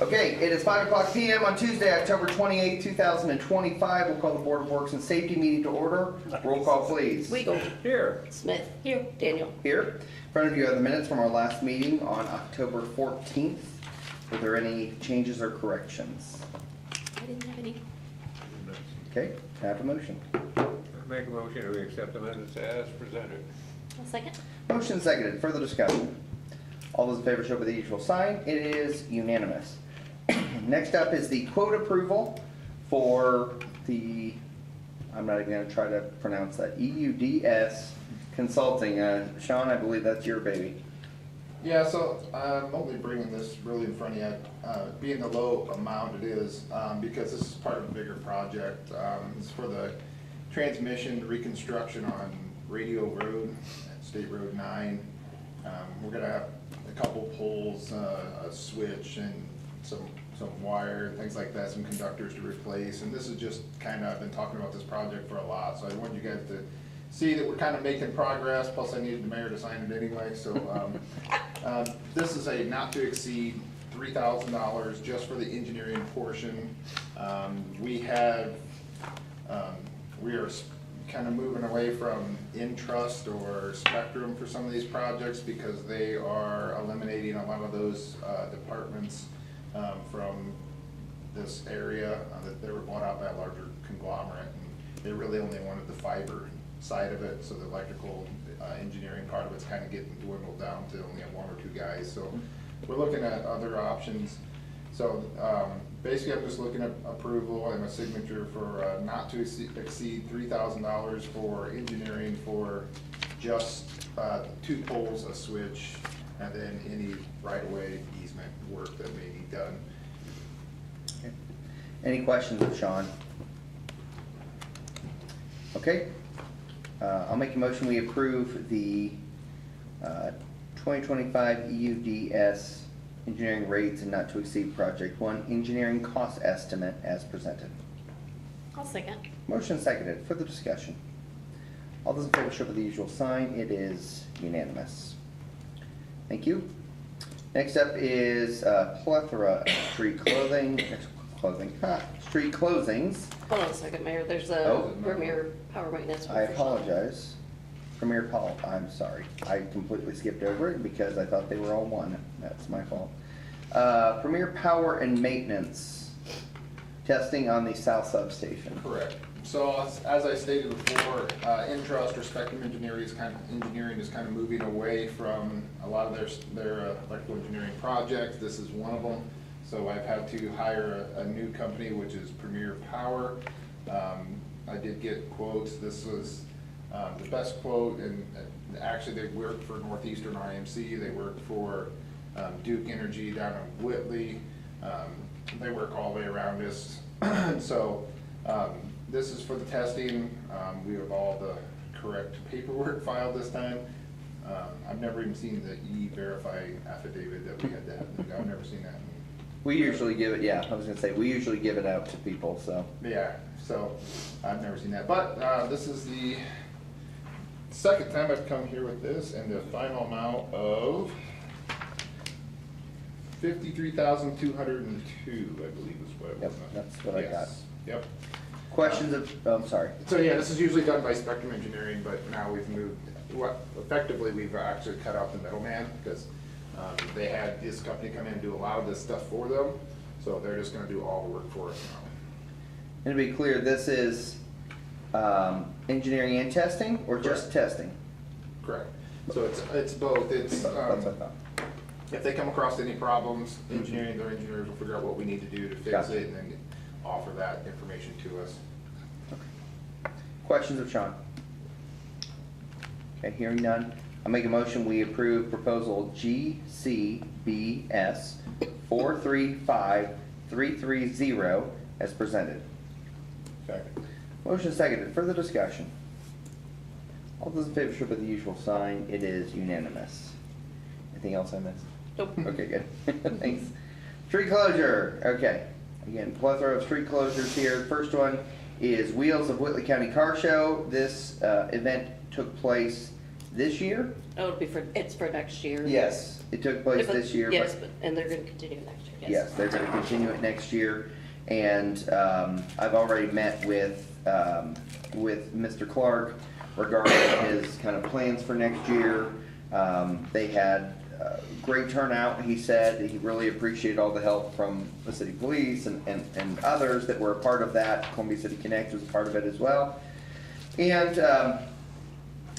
Okay, it is 5 p.m. on Tuesday, October 28, 2025. We'll call the Board of Works and Safety meeting to order. Roll call, please. Weigel. Here. Smith. Here. Daniel. Here. In front of you are the minutes from our last meeting on October 14th. Were there any changes or corrections? I didn't have any. Okay, can I have a motion? Make a motion to accept the minutes as presented. A second. Motion seconded. Further discussion. All those in favor show by the usual sign. It is unanimous. Next up is the quote approval for the, I'm not even going to try to pronounce that, EUDS Consulting. Sean, I believe that's your baby. Yeah, so I'm only bringing this really in front of you, being the low amount it is, because this is part of a bigger project. It's for the transmission reconstruction on Radio Road, State Road 9. We're gonna have a couple poles, a switch, and some wire, and things like that, some conductors to replace. And this is just kind of, I've been talking about this project for a lot, so I want you guys to see that we're kind of making progress, plus I needed the mayor to sign it anyway, so, this is a not to exceed $3,000 just for the engineering portion. We are kind of moving away from Intrust or Spectrum for some of these projects because they are eliminating a lot of those departments from this area, that they were bought out by a larger conglomerate, and they really only wanted the fiber side of it, so the electrical engineering part of it's kind of getting dwindled down to only one or two guys. So we're looking at other options. So basically, I'm just looking at approval and a signature for not to exceed $3,000 for engineering for just 2 poles, a switch, and then any right-of-way easement work that may be done. Okay. Any questions of Sean? Okay. I'll make a motion we approve the 2025 EUDS engineering rates and not to exceed project 1 engineering cost estimate as presented. I'll second. Motion seconded. Further discussion. All those in favor show by the usual sign. It is unanimous. Thank you. Next up is plethora of street street closings. Hold on a second, Mayor. There's a Oh. Premier Power Maintenance. I apologize. Premier Paul, I'm sorry. I completely skipped over it because I thought they were all one. That's my fault. Premier Power and Maintenance, testing on the south substation. Correct. So as I stated before, Intrust or Spectrum Engineering is kind of moving away from a lot of their electrical engineering projects. This is one of them. So I've had to hire a new company, which is Premier Power. I did get quotes. This was the best quote, and actually they worked for Northeastern IMC. They worked for Duke Energy down in Whitley. They work all the way around us. So this is for the testing. We have all the correct paperwork filed this time. I've never even seen the E-Verify affidavit that we had to have. I've never seen that. We usually give it, yeah, I was gonna say, we usually give it out to people, so. Yeah, so I've never seen that. But this is the second time I've come here with this, and the final amount of $53,202, I believe is what it was. Yep, that's what I got. Yes, yep. Questions of, oh, I'm sorry. So yeah, this is usually done by Spectrum Engineering, but now we've moved, effectively we've actually cut out the middleman, because they had this company come in and do a lot of this stuff for them, so they're just gonna do all the work for us now. And to be clear, this is engineering and testing, or just testing? Correct. So it's both. It's That's what I thought. if they come across any problems, engineering, their engineers will figure out what we need to do to fix Gotcha. it, and then offer that information to us. Questions of Sean? Okay, hearing none. I'll make a motion, we approve proposal GCBS 435330 as presented. Second. Motion seconded. Further discussion. All those in favor show by the usual sign. It is unanimous. Anything else I missed? Nope. Okay, good. Thanks. Street closure. Okay. Again, plethora of street closures here. First one is Wheels of Whitley County Car Show. This event took place this year? Oh, it's for next year. Yes, it took place But- this year. Yes, but- and they're gonna continue next year, yes. Yes, they're gonna continue it next year, and, I've already met with Mr. Clark regarding his kind of plans for next year. They had great turnout, he said, he really appreciated all the help from the city police and others that were a part of that. Columbia City Connect was a part of it as well. And,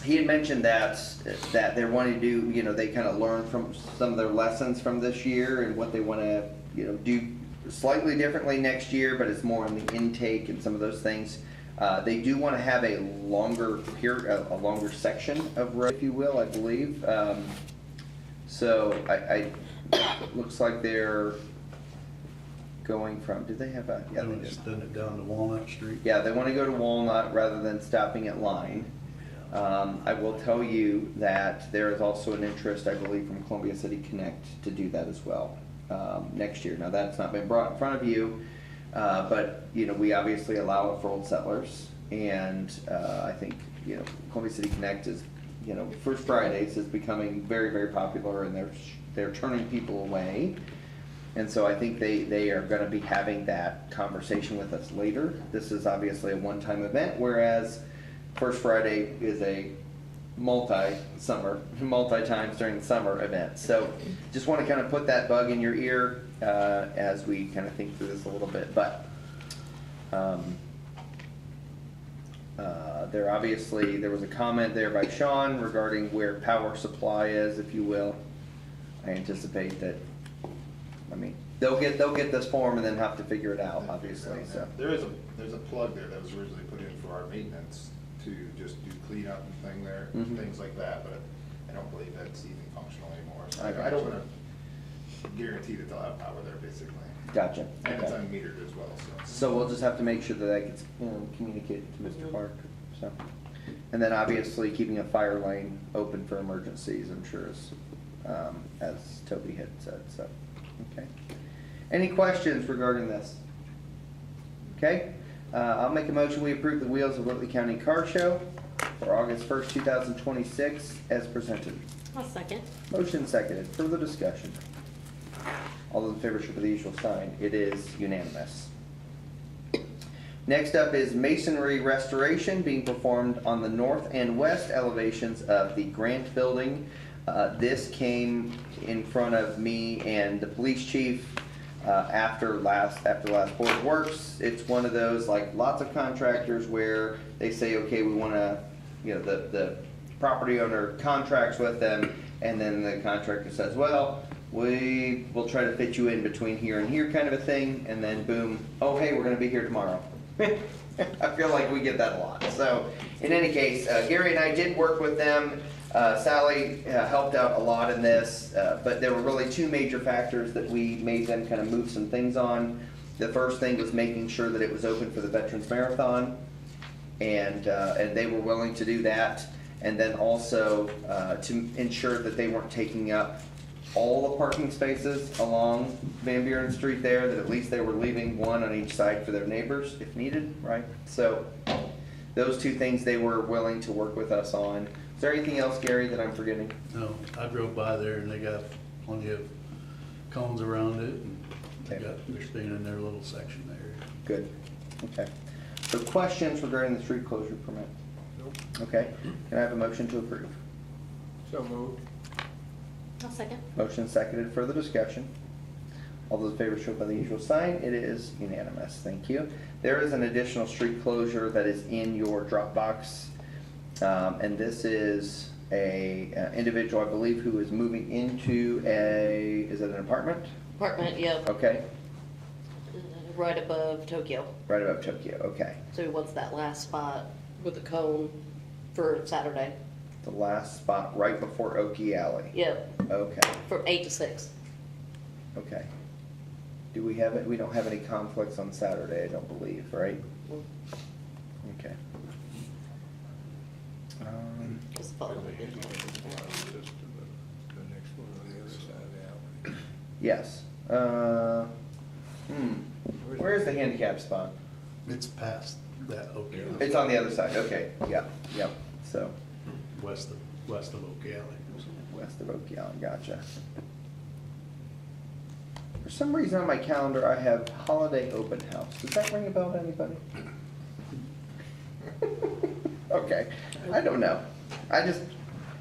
he had mentioned that they're wanting to do, you know, they kind of learned from some of their lessons from this year and what they want to, you know, do slightly differently next year, but it's more on the intake and some of those things. They do want to have a longer period, a longer section of road, if you will, I believe. So looks like they're going from, did they have a, yeah, they did. Extend it down to Walnut Street. Yeah, they want to go to Walnut rather than stopping at Line. I will tell you that there is also an interest, I believe, from Columbia City Connect to do that as well next year. Now, that's not been brought in front of you, but, you know, we obviously allow it for Old Settlers. And I think, you know, Columbia City Connect is, you know, First Fridays is becoming very, very popular, and they're turning people away. And so I think they are gonna be having that conversation with us later. This is obviously a one-time event, whereas First Friday is a multi-times during the summer event. So just want to kind of put that bug in your ear as we kind of think through this a little bit. But there was a comment there by Sean regarding where power supply is, if you will. I anticipate that, I mean, they'll get this form and then have to figure it out, obviously, so. There's a plug there that was originally put in for our maintenance to just do cleanup and Mhm. things like that, but I don't believe that's even functional anymore. So I I gotcha. don't wanna guarantee that they'll have power there, basically. Gotcha. And it's Okay. unmetered as well, so. So we'll just have to make sure that gets, you know, communicated to Mr. Clark, so. And then obviously keeping a fire lane open for emergencies, I'm sure as Toby had said, so, okay. Any questions regarding this? Okay, I'll make a motion, we approve the Wheels of Whitley County Car Show for August 1st, 2026 as presented. I'll second. Motion seconded, further discussion. All those in favor show by the usual sign. It is unanimous. Next up is masonry restoration being performed on the north and west elevations of the Grant Building. This came in front of me and the police chief after last Board of Works. It's one of those, like lots of contractors where they say, okay, we want to, you know, the property owner contracts with them, and then the contractor says, well, we will try to fit you in between here and here kind of a thing, and then boom, oh, hey, we're going to be here tomorrow. I feel like we get that a lot. So in any case, Gary and I did work with them. Sally helped out a lot in this, but there were really two major factors that we made them kind of move some things on. The first thing was making sure that it was open for the Veterans Marathon, and they were willing to do that. And then also to ensure that they weren't taking up all the parking spaces along Van Buren Street there, that at least they were leaving one on each side for their neighbors if needed, right? So those two things they were willing to work with us on. Is there anything else, Gary, that I'm forgetting? No, I drove by there and they got plenty of cones around it, and Okay. they're staying in their little section there. Good, okay. So questions regarding the street closure permit? Nope. Okay, can I have a motion to approve? So moved. I'll second. Motion seconded, further discussion. All those in favor show by the usual sign. It is unanimous, thank you. There is an additional street closure that is in your Dropbox. And this is a individual, I believe, who is moving into is it an apartment? Apartment, yep, Okay, right above Tokyo. right above Tokyo, okay. So he wants that last spot with the cone for Saturday. The last spot right before Okie Alley. Yep, Okay, from 8 to 6. okay. Do we have it? We don't have any conflicts on Saturday, I don't believe, right? Okay. Just follow The it. next one on the other side of the alley. Yes. Where's the handicap spot? It's past that, okay, It's on the other side, okay, yeah, so, west of west of Oak Alley. West of Oak Alley, gotcha. For some reason on my calendar, I have holiday open house. Does that ring a bell to anybody? Okay, I don't know. I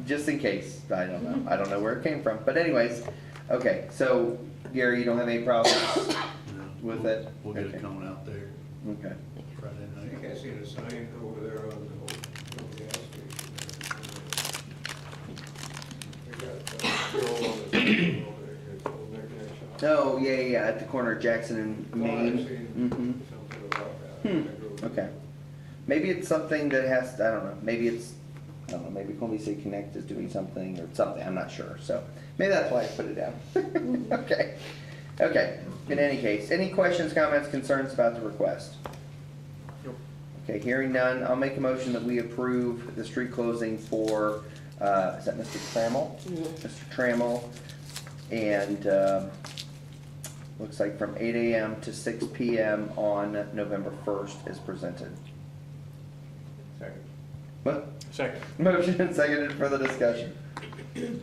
just in case, I don't know. I don't know where it came from. But anyways, okay, so Gary, you don't have any problems You know, with we'll- it? We'll get Okay. it coming out there Okay. Friday I night. think I seen a sign over there on the gas station. They got, Joe on the sign over there, it's old knick-knack shop. Oh, yeah, at the corner of Jackson and Thought I'd Main. seen Mm-hmm. something about that. I drove- Okay. Maybe it's something that has, I don't know, maybe it's, I don't know, maybe Columbia City Connect is doing something or something, I'm not sure, so maybe that's why I put it down. Okay, okay, in any case, any questions, comments, concerns about the request? Nope. Okay, hearing none, I'll make a motion that we approve the street closing for, is that Mr. Trammell? Mr. Trammell, and, looks like from 8 AM to 6 PM on November 1st is presented. Second. What? Second. Motion and seconded for the discussion.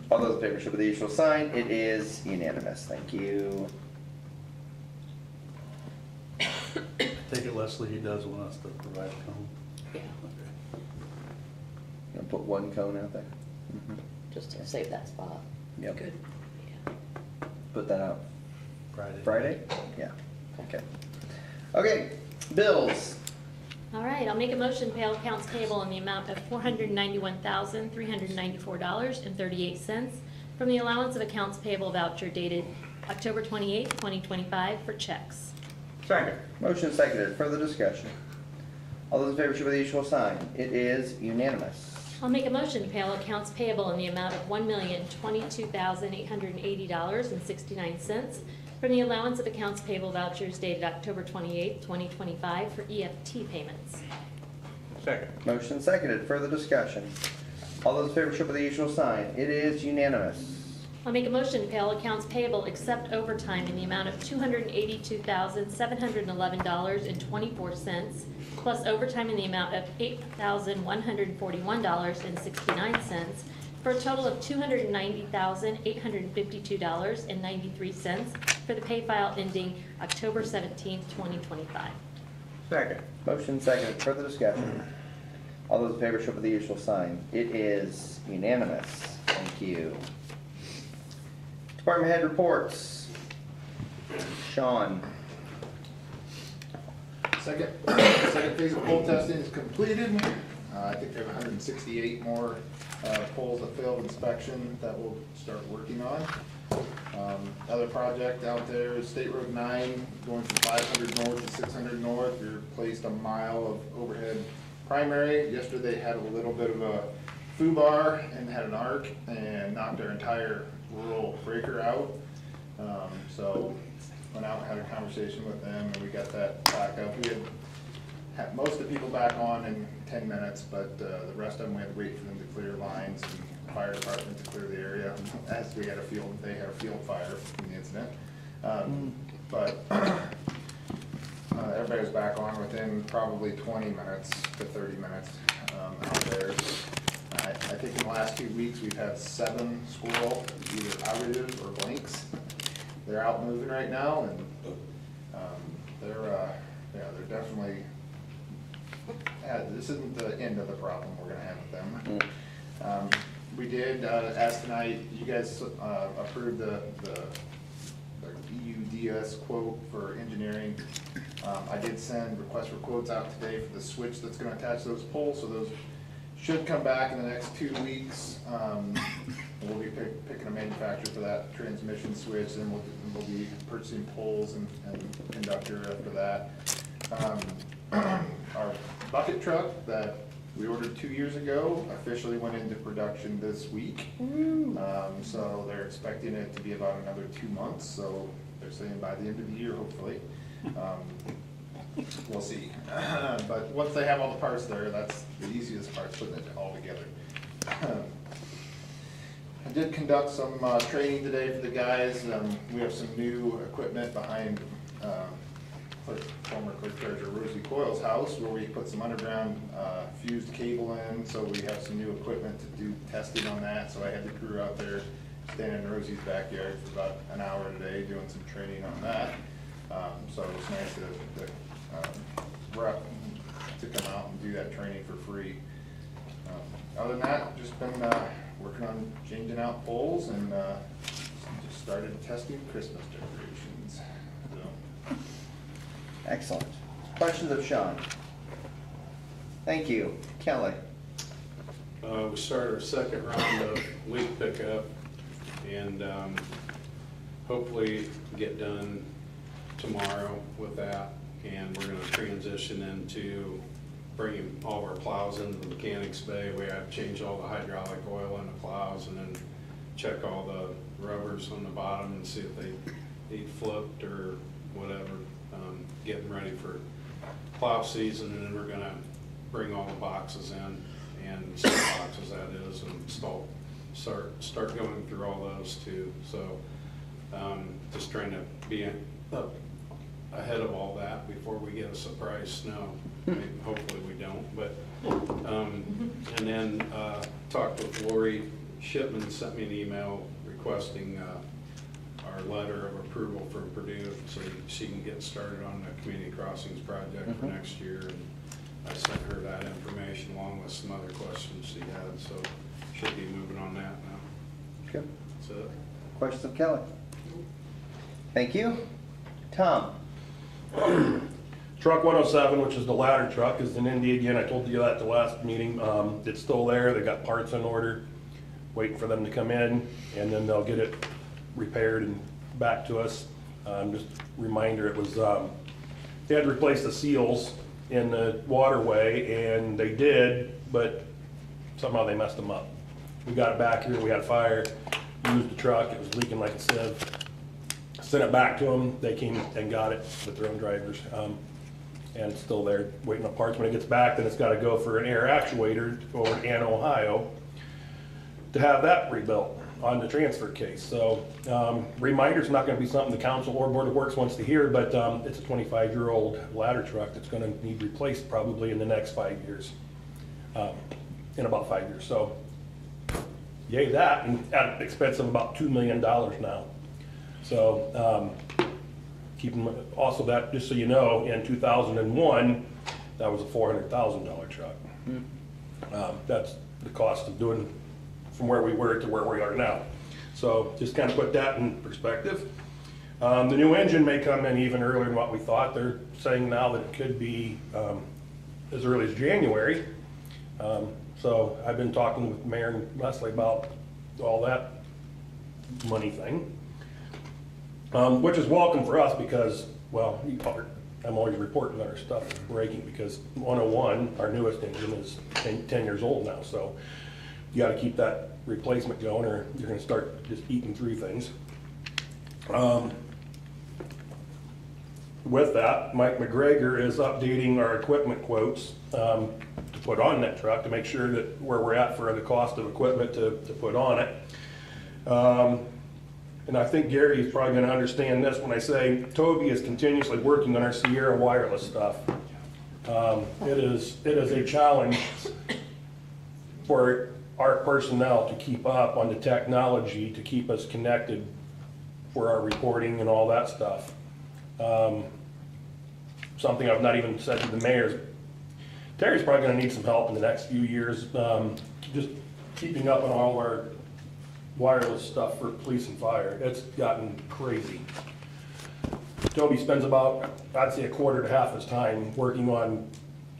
All those in favor show by the usual sign. It is unanimous. Thank you. Take it Leslie, he does want us to provide a cone. Yeah, Okay. Gonna put one cone out there. just to save that spot. Yep. Good. Yeah. Put that out Friday. Friday? Yeah, okay. Okay, bills. All right, I'll make a motion to pay all accounts payable in the amount of $491,394.38 from the allowance of accounts payable voucher dated October 28, 2025 for checks. Second. Motion seconded. Further discussion. All those in favor show by the usual sign. It is unanimous. I'll make a motion to pay all accounts payable in the amount of $1,022,880.69 from the allowance of accounts payable vouchers dated October 28, 2025 for EFT payments. Second. Motion seconded. Further discussion. All those in favor show by the usual sign. It is unanimous. I'll make a motion to pay all accounts payable except overtime in the amount of $282,711.24, plus overtime in the amount of $8,141.69, for a total of $290,852.93 for the pay file ending October 17, 2025. Second. Motion seconded. Further discussion. All those in favor show by the usual sign. It is unanimous. Thank you. Department head reports. Sean. Second phase of pole testing is completed. I think there are 168 more poles that failed inspection that we'll start working on. Other project out there is State Road 9, going from 500 north to 600 north. We replaced a mile of overhead primary. Yesterday had a little bit of a foobar and had an arc and knocked our entire rural breaker out. So went out and had a conversation with them and we got that back up. We had most of the people back on in 10 minutes, but the rest of them, we had to wait for them to clear lines and fire department to clear the area as they had a field fire from the incident. But everybody was back on within probably 20 minutes to 30 minutes out there. I think in the last 2 weeks, we've had 7 squirrel, either outages or blinks. They're out moving right now, and they're definitely, this isn't the end of the problem we're gonna have with them. We did, as tonight, you guys approved the EUDS quote for engineering. I did send requests for quotes out today for the switch that's gonna attach those poles, so those should come back in the next 2 weeks. We'll be picking a manufacturer for that transmission switch, and we'll be purchasing poles and conductor after that. Our bucket truck that we ordered 2 years ago officially went into production this week. So they're expecting it to be about another 2 months, so they're saying by the end of the year, hopefully. We'll see. But once they have all the parts there, that's the easiest part, putting it all together. I did conduct some training today for the guys. We have some new equipment behind former clerk treasurer Rosie Coyle's house, where we put some underground fused cable in, so we have some new equipment to do testing on that. So I had the crew out there standing in Rosie's backyard for about an hour today doing some training on that. So it was nice to come out and do that training for free. Other than that, just been working on changing out poles and just started testing Christmas decorations. So. Excellent. Questions of Sean? Thank you. Kelly? We started our second round of leaf pickup and hopefully get done tomorrow with that. And we're gonna transition into bringing all of our plows into the mechanics bay. We have to change all the hydraulic oil in the plows and then check all the rubbers on the bottom and see if they need flipped or whatever. Getting ready for plow season, and then we're gonna bring all the boxes in, and some boxes that is, and start going through all those too. So just trying to be ahead of all that before we get a surprise snow. Hopefully we don't, but and then talked with Lori Shipman, sent me an email requesting our letter of approval from Purdue so she can get started on the community crossings project for next year. And I sent her that information along with some other questions she had, so should be moving on that now. Good. That's it. Questions of Kelly? Thank you. Tom? Truck 107, which is the ladder truck, is in Indy again. I told you that at the last meeting. It's still there. They got parts in order, waiting for them to come in, and then they'll get it repaired and back to us. Just a reminder, it was, they had to replace the seals in the waterway, and they did, but somehow they messed them up. We got it back here, we had a fire, used the truck, it was leaking like a sieve. Sent it back to them, they came and got it with their own drivers. And it's still there, waiting on parts. When it gets back, then it's gotta go for an air actuator over in Ann, Ohio, to have that rebuilt on the transfer case. So, reminder's not gonna be something the council or Board of Works wants to hear, but it's a 25-year-old ladder truck that's gonna need replaced probably in the next 5 years. In about 5 years, so yay that, and at an expense of about $2 million now. So, also that, just so you know, in 2001, that was a $400,000 truck. That's the cost of doing from where we were to where we are now. So just kind of put that in perspective. The new engine may come in even earlier than what we thought. They're saying now that it could be as early as January. So I've been talking with Mayor and Leslie about all that money thing. Which is welcome for us because, well, I'm always reporting that our stuff is breaking because 101, our newest engine, is 10 years old now. So you got to keep that replacement going or you're going to start just eating through things. With that, Mike McGregor is updating our equipment quotes to put on that truck to make sure that where we're at for the cost of equipment to put on it. And I think Gary is probably gonna understand this when I say Toby is continuously working on our Sierra wireless stuff. It is a challenge for our personnel to keep up on the technology, to keep us connected for our reporting and all that stuff. Something I've not even said to the mayor. Terry's probably gonna need some help in the next few years, just keeping up on all of our wireless stuff for police and fire. It's gotten crazy. Toby spends about, I'd say, a quarter to half his time working on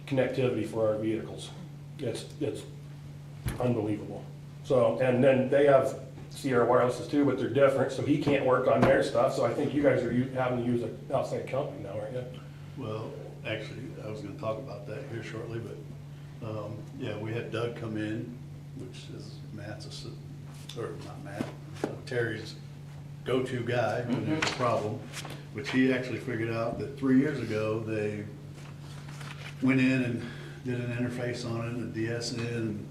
connectivity for our vehicles. It's unbelievable. So, and then they have Sierra Wirelesses too, but they're different, so he can't work on their stuff. So I think you guys are having to use an outside company now, aren't you? Well, actually, I was gonna talk about that here shortly, but, yeah, we had Doug come in, which is Matt's assistant, or not Matt, Terry's go-to guy when there's a problem, which he actually figured out that 3 years ago, they went in and did an interface on it, a DSN, and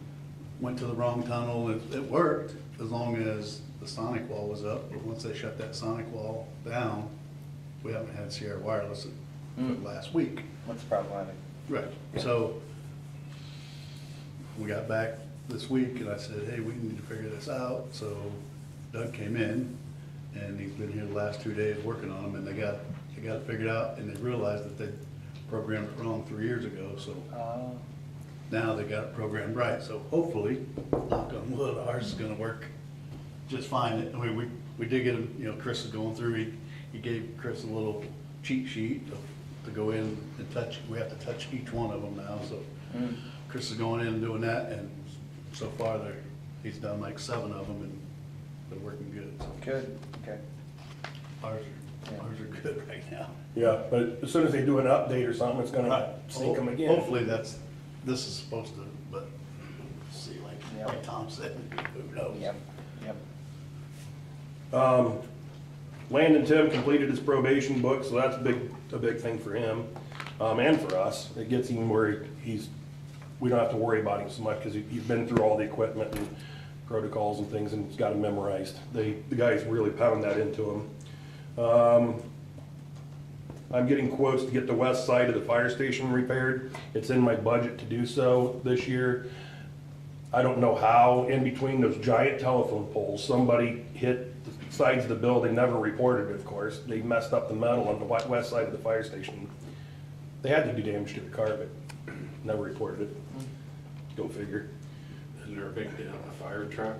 went to the wrong tunnel. It worked as long as the sonic wall was up, but once they shut that sonic wall down, we haven't had Sierra Wireless for the last week. What's problematic? Right. So we got back this week and I said, hey, we need to figure this out. So Doug came in and he's been here the last 2 days working on them and they got it figured out and they realized that they programmed it wrong 3 years ago. So now they got it programmed right. So hopefully, knock on wood, ours is gonna work just fine. I mean, we did get him, you know, Chris is going through, he gave Chris a little cheat sheet to go in and touch, we have to touch each one of them now, so. Chris is going in and doing that, and so far he's done like 7 of them and they're working good. So Good, okay. ours are good right now. Yeah, but as soon as they do an update or something, it's gonna sink them again. Hopefully this is supposed to, but see, like Tom said, who knows? Yep. Landon Tim completed his probation book, so that's a big thing for him, and for us. It gets him where we don't have to worry about him so much, because he's been through all the equipment and protocols and things, and he's got them memorized. The guys really pound that into him. I'm getting quotes to get the west side of the fire station repaired. It's in my budget to do so this year. I don't know how, in between those giant telephone poles, somebody hit the sides of the building, never reported it, of course. They messed up the metal on the west side of the fire station. They had to do damage to the car, but never reported it. Go figure. Is there a big deal on a fire truck?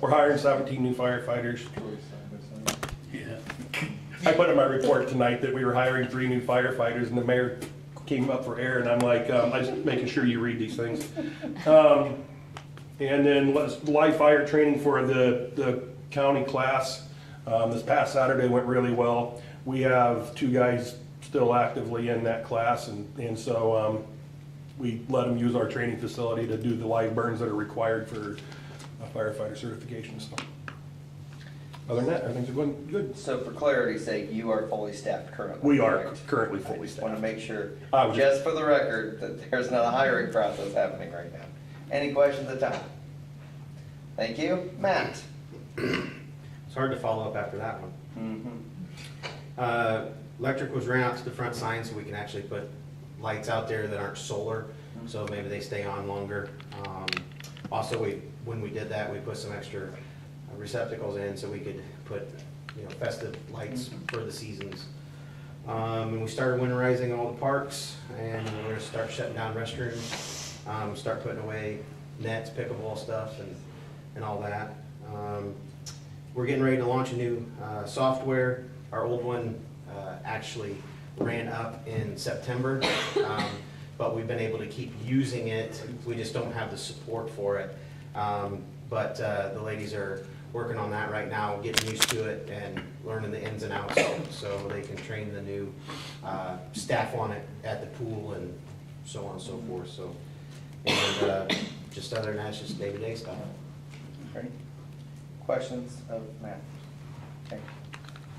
We're hiring 17 new firefighters. Yeah. I put in my report tonight that we were hiring 3 new firefighters, and the mayor came up for air, and I'm like, I'm just making sure you read these things. And then live fire training for the county class. This past Saturday went really well. We have 2 guys still actively in that class, and so we let them use our training facility to do the live burns that are required for firefighter certification. So other than that, everything's going good. So for clarity's sake, you are fully staffed currently? We are correct? currently I fully just want to staffed. make sure, I was just for the record, that there's not a hiring process happening right now. Any questions at Tom? Thank you. Matt? It's hard to follow up after that one. Mm-hmm. Electric was ran out to the front sign so we can actually put lights out there that aren't solar, so maybe they stay on longer. Also, when we did that, we put some extra receptacles in so we could put, festive lights for the seasons. And we started winterizing all the parks, and we're gonna start shutting down restrooms, start putting away nets, pickleball stuff, and all that. We're getting ready to launch a new software. Our old one actually ran up in September, but we've been able to keep using it. We just don't have the support for it. But the ladies are working on that right now, getting used to it and learning the ins and outs so they can train the new staff on it at the pool and so on and so forth. So, and just other than that, it's just day-to-day stuff. Ready? Questions of Matt? Okay.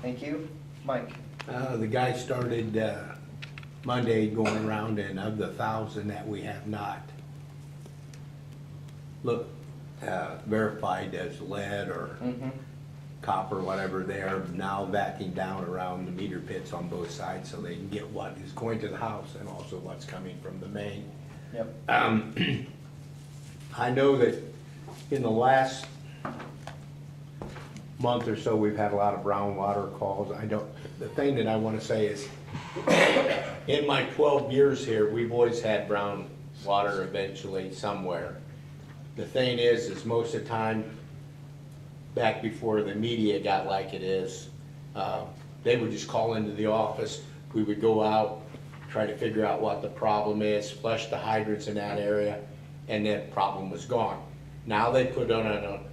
Thank you. Mike? The guy started Monday going around, and of the 1,000 that we have not verified as lead or copper, whatever, they are now vacuuming down around the meter pits on both sides so they can get what is going to the house and also what's coming from the main. Yep. I know that in the last month or so, we've had a lot of brown water calls. The thing that I want to say is, in my 12 years here, we've always had brown water eventually somewhere. The thing is most of the time, back before the media got like it is, they would just call into the office. We would go out, try to figure out what the problem is, flush the hydrants in that area, and that problem was gone. Now they put on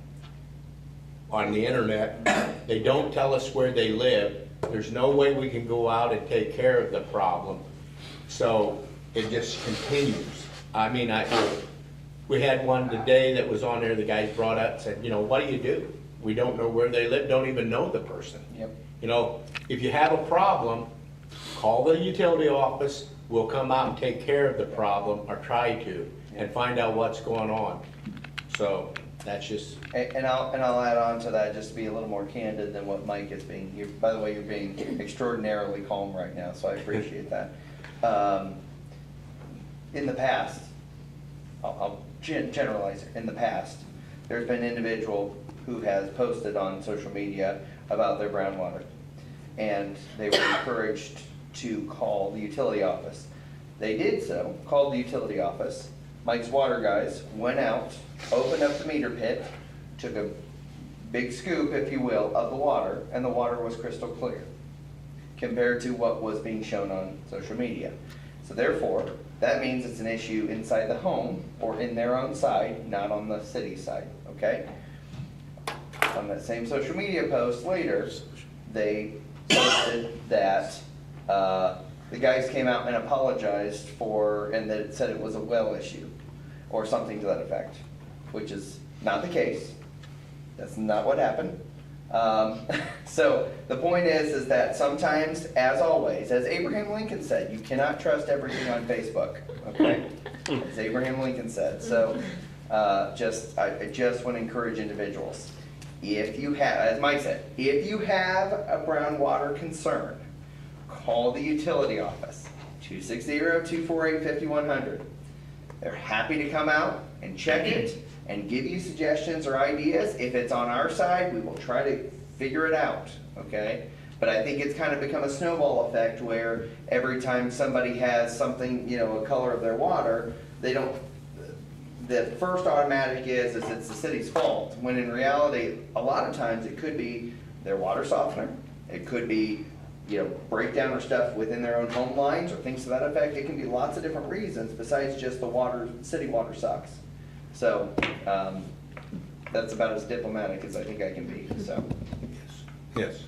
the internet, they don't tell us where they live. There's no way we can go out and take care of the problem. So it just continues. I mean, we had one today that was on there, the guys brought up and said, what do you do? We don't know where they live, don't even know the person. Yep. If you have a problem, call the utility office, we'll come out and take care of the problem, or try to, and find out what's going on. So That's just, And I'll add on to that, just to be a little more candid than what Mike is being. By the way, you're being extraordinarily calm right now, so I appreciate that. In the past, I'll generalize it, in the past, there's been an individual who has posted on social media about their brown water. And they were encouraged to call the utility office. They did so, called the utility office. Mike's water guys went out, opened up the meter pit, took a big scoop, if you will, of the water, and the water was crystal clear compared to what was being shown on social media. So therefore, that means it's an issue inside the home or in their own side, not on the city side, okay? On that same social media post later, they posted that the guys came out and apologized for, and that it said it was a well issue, or something to that effect, which is not the case. That's not what happened. So the point is that sometimes, as always, as Abraham Lincoln said, you cannot trust everything on Facebook, okay? As Abraham Lincoln said. So I just want to encourage individuals. If you have, as Mike said, if you have a brown water concern, call the utility office, 260-248-5100. They're happy to come out and check it and give you suggestions or ideas. If it's on our side, we will try to figure it out, okay? But I think it's kind of become a snowball effect where every time somebody has something, you know, a color of their water, they don't, the first automatic is it's the city's fault, when in reality, a lot of times it could be their water softener, it could be, you know, breakdown or stuff within their own home lines or things to that effect. It can be lots of different reasons besides just the water, city water sucks. So, that's about as diplomatic as I think I can be, so. yes.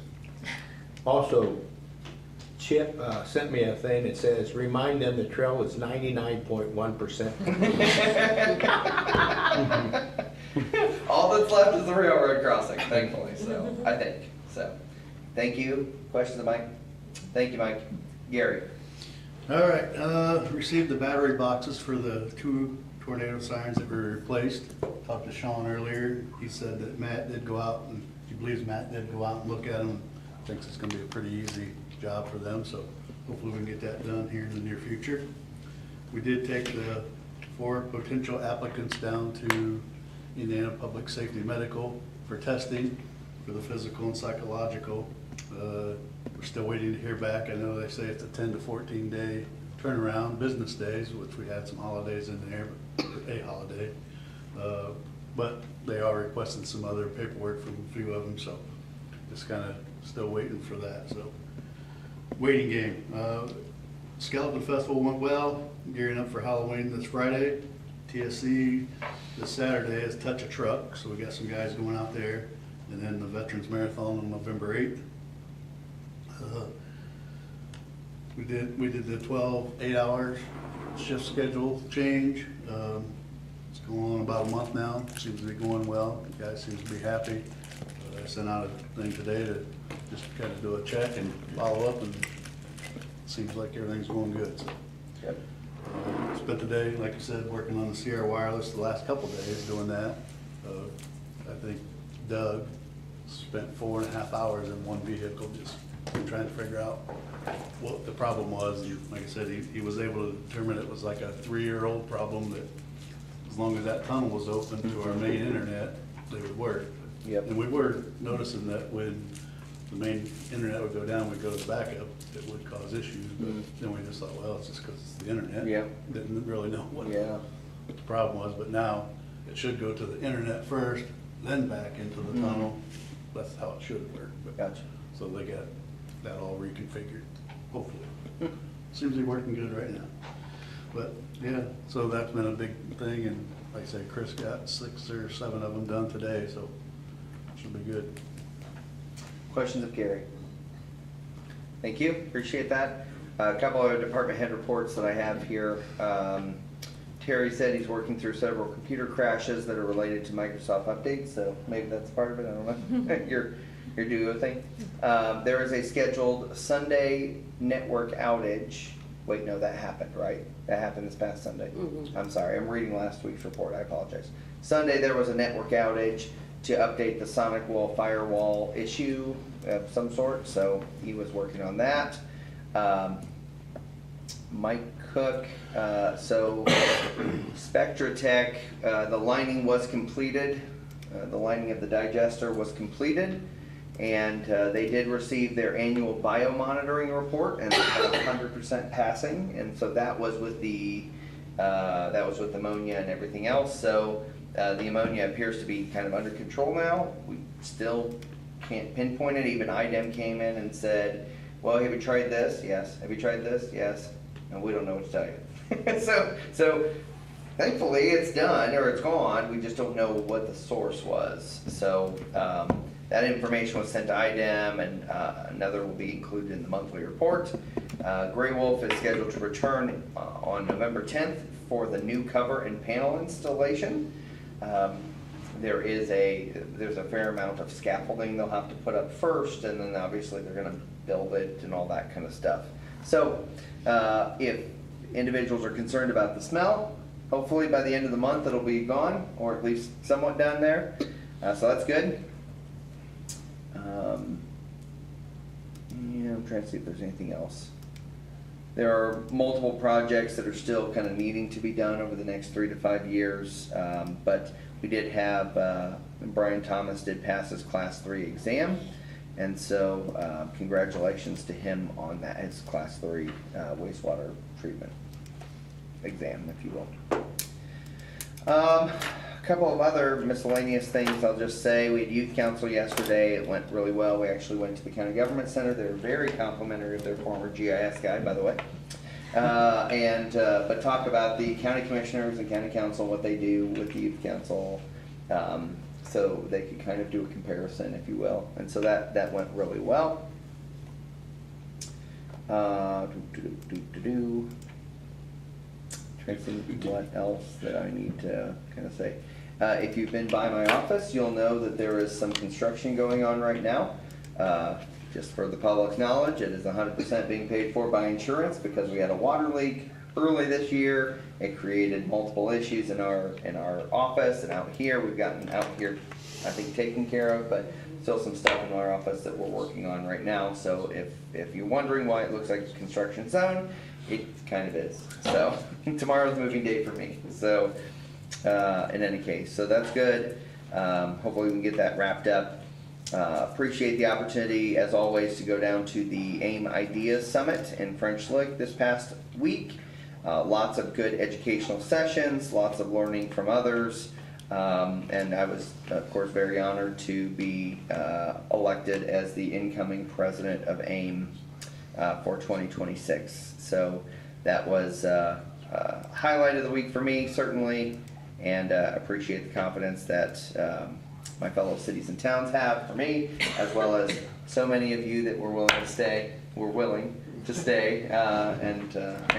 Also, Chip sent me a thing that says, remind them the trail is 99.1%. All that's left is the railroad crossing, thankfully, so, I think, so. Thank you. Questions of Mike? Thank you, Mike. Gary? All right, received the battery boxes for the 2 tornado sirens that were replaced. Talked to Sean earlier. He said that Matt did go out, and he believes Matt did go out and look at them. Thinks it's gonna be a pretty easy job for them, so hopefully we can get that done here in the near future. We did take the 4 potential applicants down to Indiana Public Safety Medical for testing for the physical and psychological. We're still waiting to hear back. I know they say it's a 10 to 14 day turnaround, business days, which we had some holidays in there, but a holiday. But they are requesting some other paperwork from a few of them, so just kind of still waiting for that, so. Waiting game. Skeleton Festival went well, gearing up for Halloween this Friday. TSC this Saturday is Touch a Truck, so we got some guys going out there. And then the Veterans Marathon on November 8th. We did the 12 8-hour shift schedule change. It's going on about a month now. Seems to be going well. The guys seem to be happy. I sent out a thing today to just kind of do a check and follow up, and it seems like everything's going good. So. Yep. Spent the day, like I said, working on the Sierra Wireless the last couple of days doing that. I think Doug spent 4.5 hours in one vehicle just trying to figure out what the problem was. And like I said, he was able to determine it was like a 3-year-old problem that as long as that tunnel was open to our main internet, they would work. Yep. And we were noticing that when the main internet would go down, we'd go to backup, it would cause issues. But then we just thought, well, it's just because it's the internet. Yep. Didn't really know what Yeah. the problem was, but now it should go to the internet first, then back into the tunnel. That's how it should work. But Gotcha. so they got that all reconfigured, hopefully. Seems to be working good right now. But yeah, so that's been a big thing, and like I say, Chris got 6 or 7 of them done today, so should be good. Questions of Gary? Thank you, appreciate that. A couple of department head reports that I have here. Terry said he's working through several computer crashes that are related to Microsoft updates, so maybe that's part of it, I don't know. your duo thing. There is a scheduled Sunday network outage. Wait, no, that happened, right? That happened this past Sunday. I'm sorry, I'm reading last week's report, I apologize. Sunday, there was a network outage to update the Sonic Wall firewall issue of some sort, so he was working on that. Mike Cook, so Spectra Tech, the lining was completed. The lining of the digester was completed, and they did receive their annual biomonitoring report, and they had 100% passing, and so that was with the ammonia and everything else. So the ammonia appears to be kind of under control now. We still can't pinpoint it. Even IDEM came in and said, well, have you tried this? Yes. Have you tried this? Yes. And we don't know what to tell you. so thankfully it's done, or it's gone. We just don't know what the source was. So that information was sent to IDEM, and another will be included in the monthly report. Gray Wolf is scheduled to return on November 10th for the new cover and panel installation. There's a fair amount of scaffolding they'll have to put up first, and then obviously they're going to build it and all that kind of stuff. So if individuals are concerned about the smell, hopefully by the end of the month it'll be gone, or at least somewhat down there. So that's good. Yeah, I'm trying to see if there's anything else. There are multiple projects that are still kind of needing to be done over the next 3 to 5 years, but we did have, Brian Thomas did pass his Class 3 exam, and so congratulations to him on that, his Class 3 wastewater treatment exam, if you will. A couple of other miscellaneous things I'll just say. We had youth council yesterday. It went really well. We actually went to the county government center. They were very complimentary of their former GIS guy, by the way. But talk about the county commissioners and county council, what they do with the youth council, so they could kind of do a comparison, if you will. And so that went really well. Trying to think what else that I need to kind of say. If you've been by my office, you'll know that there is some construction going on right now. Just for the public's knowledge, it is 100% being paid for by insurance because we had a water leak early this year. It created multiple issues in our office and out here. We've gotten out here, I think, taken care of, but still some stuff in our office that we're working on right now. So if you're wondering why it looks like a construction zone, it kind of is. So tomorrow's moving day for me. So in any case, so that's good. Hopefully we can get that wrapped up. Appreciate the opportunity, as always, to go down to the AIM Ideas Summit in French Lick this past week. Lots of good educational sessions, lots of learning from others, and I was, of course, very honored to be elected as the incoming president of AIM for 2026. So that was highlight of the week for me, certainly, and appreciate the confidence that my fellow cities and towns have for me, as well as so many of you that were willing to stay and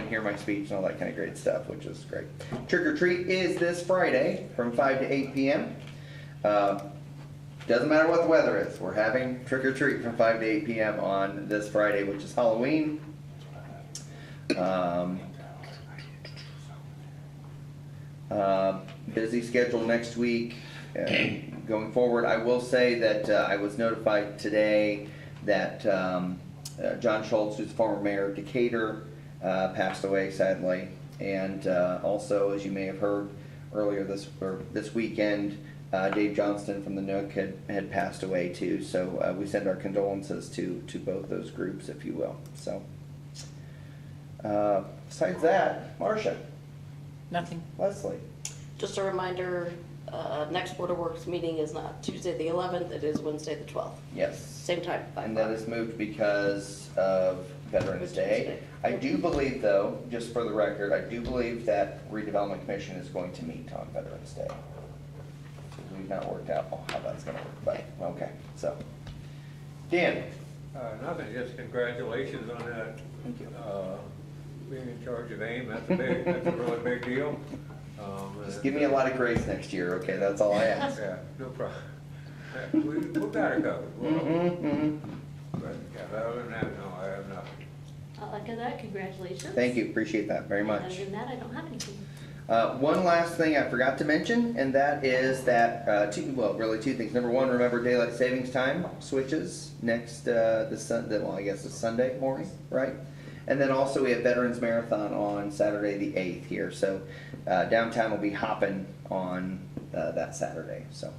hear my speech and all that kind of great stuff, which is great. Trick or Treat is this Friday from 5 to 8 p.m. Doesn't matter what the weather is. We're having Trick or Treat from 5 to 8 p.m. on this Friday, which is Halloween. Busy schedule next week. Going forward, I will say that I was notified today that John Schultz, who's the former mayor of Decatur, passed away sadly, and also, as you may have heard earlier this weekend, Dave Johnston from the Nook had passed away too. So we send our condolences to both those groups, if you will. So besides that, Marcia. Nothing. Leslie. Just a reminder, next Board of Works meeting is not Tuesday the 11th, it is Wednesday the 12th. Yes. Same time, 5 And that o'clock. is moved because of Veterans Day. I do believe, though, just for the record, I do believe that redevelopment commission is going to meet on Veterans Day. We've not worked out how that's gonna work, but, okay, so. Dan? Nothing, just congratulations on that. Thank you. Being in charge of AIM, that's a really big deal. Just give me a lot of grace next year, okay? That's all I ask. Yeah, no problem. We've got it covered. But yeah, other than that, no, I have nothing. I'll echo that, congratulations. Thank you, appreciate that very Other much. than that, I don't have anything. One last thing I forgot to mention, and that is that, two things. Number one, remember daylight savings time switches next, this Sunday morning, right? And then also we have Veterans Marathon on Saturday the 8th here, so downtown will be hopping on that Saturday, so.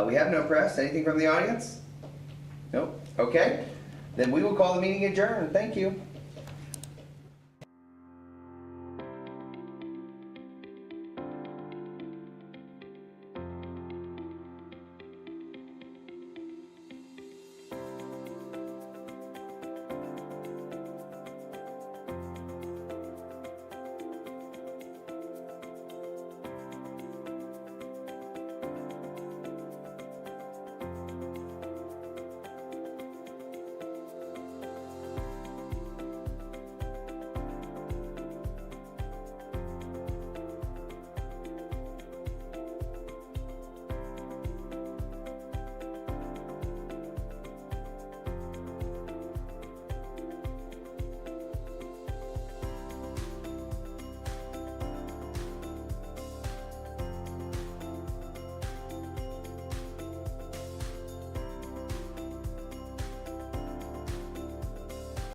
We have no press. Anything from the audience? Nope. Okay. Then we will call the meeting adjourned. Thank you.